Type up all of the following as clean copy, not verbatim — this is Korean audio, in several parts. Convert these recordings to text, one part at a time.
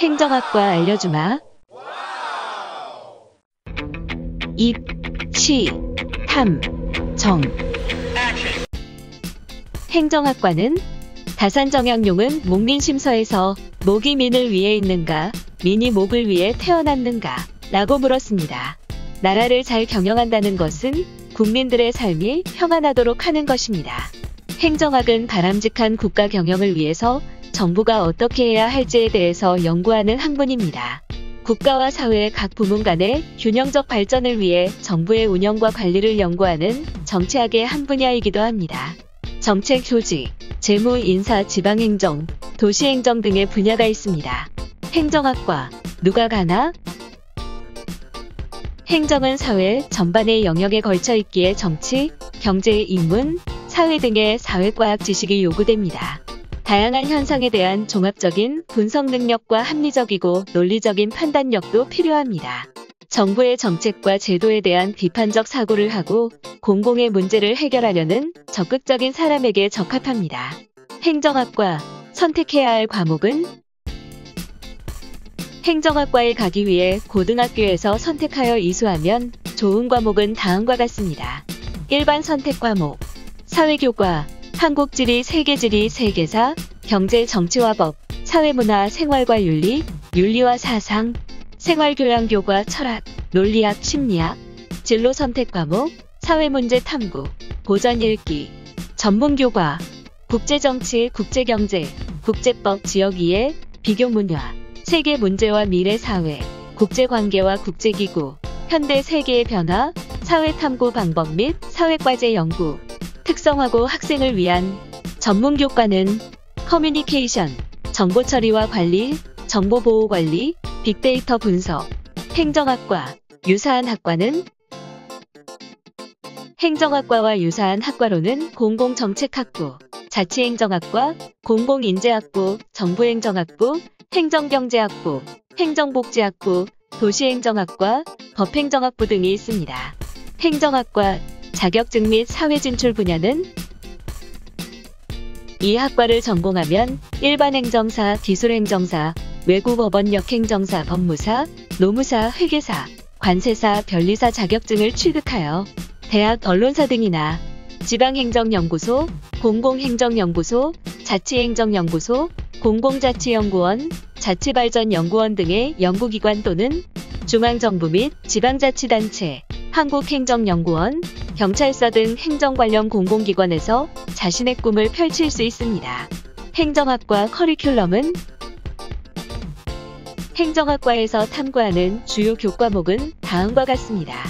행정학과 알려주마. 입, 시, 탐, 정. 행정학과는 다산정약용은 목민심서에서 목이 민을 위해 있는가, 민이 목을 위해 태어났는가 라고 물었습니다. 나라를 잘 경영한다는 것은 국민들의 삶이 평안하도록 하는 것입니다. 행정학은 바람직한 국가 경영을 위해서 정부가 어떻게 해야 할지에 대해서 연구하는 학문입니다. 국가와 사회 각 부문 간의 균형적 발전을 위해 정부의 운영과 관리를 연구하는 정치학의 한 분야이기도 합니다. 정책 조직, 재무, 인사, 지방행정, 도시행정 등의 분야가 있습니다. 행정학과, 누가 가나? 행정은 사회 전반의 영역에 걸쳐 있기에 정치, 경제, 인문, 사회 등의 사회과학 지식이 요구됩니다. 다양한 현상에 대한 종합적인 분석 능력과 합리적이고 논리적인 판단력도 필요합니다. 정부의 정책과 제도에 대한 비판적 사고를 하고 공공의 문제를 해결하려는 적극적인 사람에게 적합합니다. 행정학과 선택해야 할 과목은 행정학과에 가기 위해 고등학교에서 선택하여 이수하면 좋은 과목은 다음과 같습니다. 일반 선택 과목, 사회교과, 한국지리, 세계지리, 세계사, 경제, 정치와 법, 사회문화, 생활과 윤리, 윤리와 사상, 생활교양교과, 철학, 논리학, 심리학, 진로 선택 과목, 사회문제 탐구, 고전 읽기, 전문교과, 국제정치, 국제경제, 국제법, 지역이해, 비교문화, 세계 문제와 미래 사회, 국제관계와 국제기구, 현대 세계의 변화, 사회탐구 방법 및 사회과제 연구, 특성화고 학생을 위한 전문교과는 커뮤니케이션, 정보처리와 관리, 정보보호관리, 빅데이터 분석, 행정학과, 유사한 학과는 행정학과와 유사한 학과로는 공공정책학부, 자치행정학과, 공공인재학부, 정부행정학부, 행정경제학부, 행정복지학부, 도시행정학과, 법행정학부 등이 있습니다. 행정학과 자격증 및 사회진출 분야는 이 학과를 전공하면 일반행정사, 기술행정사, 외국어번역행정사, 법무사, 노무사, 회계사, 관세사, 변리사 자격증을 취득하여 대학, 언론사 등이나 지방행정연구소, 공공행정연구소, 자치행정연구소, 공공자치연구원, 자치발전연구원 등의 연구기관 또는 중앙정부 및 지방자치단체, 한국행정연구원, 경찰서 등 행정 관련 공공기관에서 자신의 꿈을 펼칠 수 있습니다. 행정학과 커리큘럼은 행정학과에서 탐구하는 주요 교과목은 다음과 같습니다.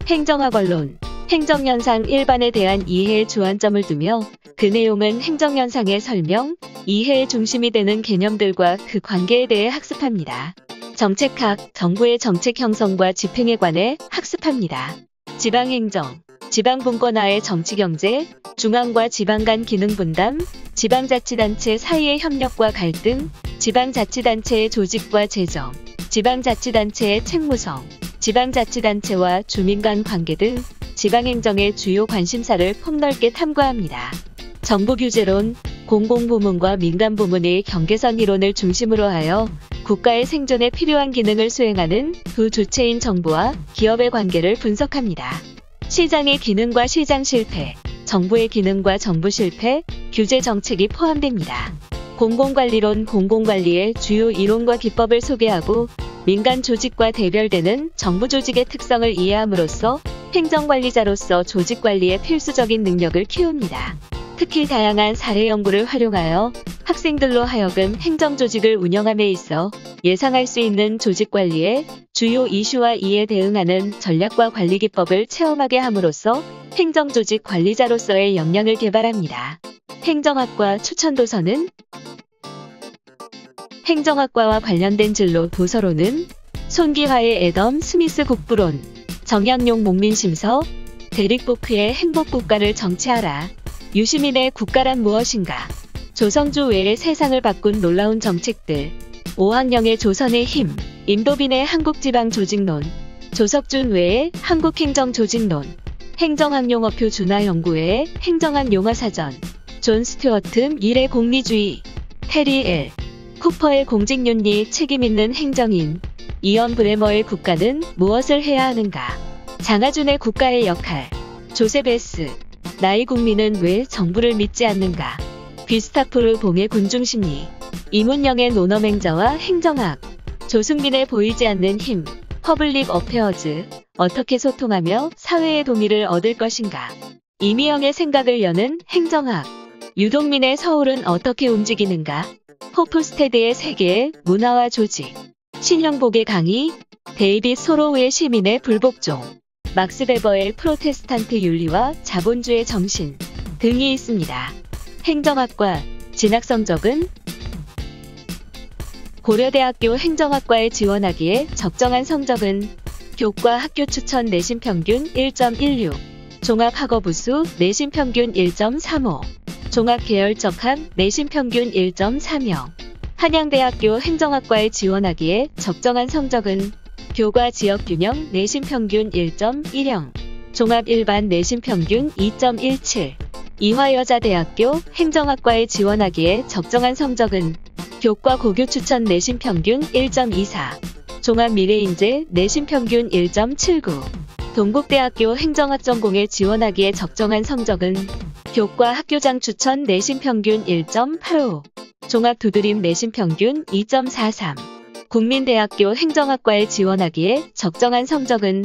행정학 원론, 행정현상 일반에 대한 이해에 주안점을 두며 그 내용은 행정현상의 설명, 이해의 중심이 되는 개념들과 그 관계에 대해 학습합니다. 정책학, 정부의 정책 형성과 집행에 관해 학습합니다. 지방행정, 지방분권화의 정치경제, 중앙과 지방 간 기능분담, 지방자치단체 사이의 협력과 갈등, 지방자치단체의 조직과 재정, 지방자치단체의 책무성, 지방자치단체와 주민 간 관계 등 지방행정의 주요 관심사를 폭넓게 탐구합니다. 정부규제론, 공공부문과 민간부문의 경계선 이론을 중심으로 하여 국가의 생존에 필요한 기능을 수행하는 두 주체인 정부와 기업의 관계를 분석합니다. 시장의 기능과 시장 실패, 정부의 기능과 정부 실패, 규제 정책이 포함됩니다. 공공관리론, 공공관리의 주요 이론과 기법을 소개하고 민간 조직과 대별되는 정부 조직의 특성을 이해함으로써 행정관리자로서 조직관리의 필수적인 능력을 키웁니다. 특히 다양한 사례 연구를 활용하여 학생들로 하여금 행정조직을 운영함에 있어 예상할 수 있는 조직관리의 주요 이슈와 이에 대응하는 전략과 관리기법을 체험하게 함으로써 행정조직 관리자로서의 역량을 개발합니다. 행정학과 추천도서는 행정학과와 관련된 진로 도서로는 손기화의 애덤 스미스 국부론, 정약용 목민심서, 데릭 보크의 행복국가를 정치하라, 유시민의 국가란 무엇인가, 조성주 외의 세상을 바꾼 놀라운 정책들, 오학령의 조선의 힘, 임도빈의 한국지방조직론, 조석준 외의 한국행정조직론, 행정학용어표 준하연구회의 행정학 용어사전, 존 스튜어트 미래 공리주의, 테리 엘. 쿠퍼의 공직윤리 책임있는 행정인 이언 브레머의 국가는 무엇을 해야 하는가? 장하준의 국가의 역할. 조셉 S. 나의 국민은 왜 정부를 믿지 않는가? 귀스타프르 봉의 군중심리. 이문영의 논어맹자와 행정학. 조승빈의 보이지 않는 힘. 퍼블릭 어페어즈. 어떻게 소통하며 사회의 동의를 얻을 것인가? 이미영의 생각을 여는 행정학. 유동민의 서울은 어떻게 움직이는가? 호프스테드의 세계의 문화와 조직. 신형복의 강의. 데이빗 소로우의 시민의 불복종. 막스 베버의 프로테스탄트 윤리와 자본주의 정신 등이 있습니다. 행정학과 진학 성적은 고려대학교 행정학과에 지원하기에 적정한 성적은 교과 학교 추천 내신 평균 1.16, 종합학업우수 내신 평균 1.35, 종합계열적합 내신 평균 1.30. 한양대학교 행정학과에 지원하기에 적정한 성적은 교과 지역균형 내신 평균 1.10, 종합 일반 내신 평균 2.17. 이화여자대학교 행정학과에 지원하기에 적정한 성적은 교과 고교 추천 내신 평균 1.24, 종합 미래인재 내신 평균 1.79. 동국대학교 행정학 전공에 지원하기에 적정한 성적은 교과 학교장 추천 내신 평균 1.85, 종합 두드림 내신 평균 2.43. 국민대학교 행정학과에 지원하기에 적정한 성적은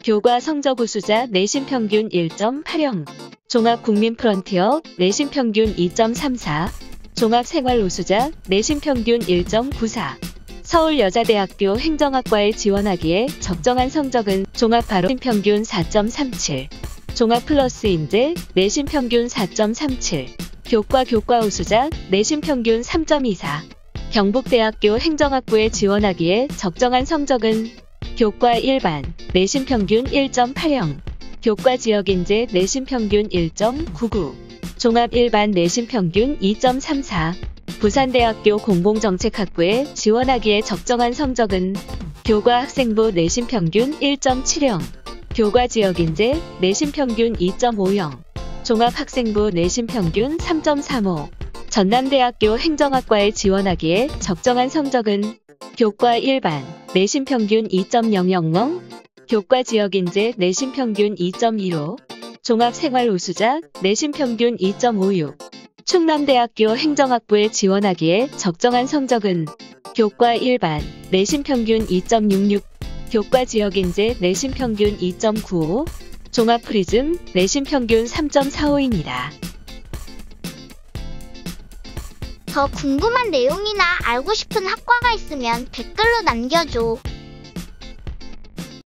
교과 성적 우수자 내신 평균 1.80, 종합 국민 프런티어 내신 평균 2.34, 종합 생활 우수자 내신 평균 1.94. 서울여자대학교 행정학과에 지원하기에 적정한 성적은 종합 바로 평균 4.37, 종합 플러스 인재 내신 평균 4.37, 교과 우수자 내신 평균 3.24. 경북대학교 행정학부에 지원하기에 적정한 성적은 교과 일반 내신 평균 1.80, 교과 지역인재 내신 평균 1.99, 종합 일반 내신 평균 2.34. 부산대학교 공공정책학부에 지원하기에 적정한 성적은 교과 학생부 내신 평균 1.70, 교과 지역인재 내신 평균 2.50, 종합학생부 내신 평균 3.35. 전남대학교 행정학과에 지원하기에 적정한 성적은 교과 일반 내신 평균 2.000, 교과 지역인재 내신 평균 2.15, 종합생활 우수자 내신 평균 2.56. 충남대학교 행정학부에 지원하기에 적정한 성적은 교과 일반 내신 평균 2.66, 교과 지역인재 내신 평균 2.95, 종합 프리즘 내신 평균 3.45입니다. 더 궁금한 내용이나 알고 싶은 학과가 있으면 댓글로 남겨줘.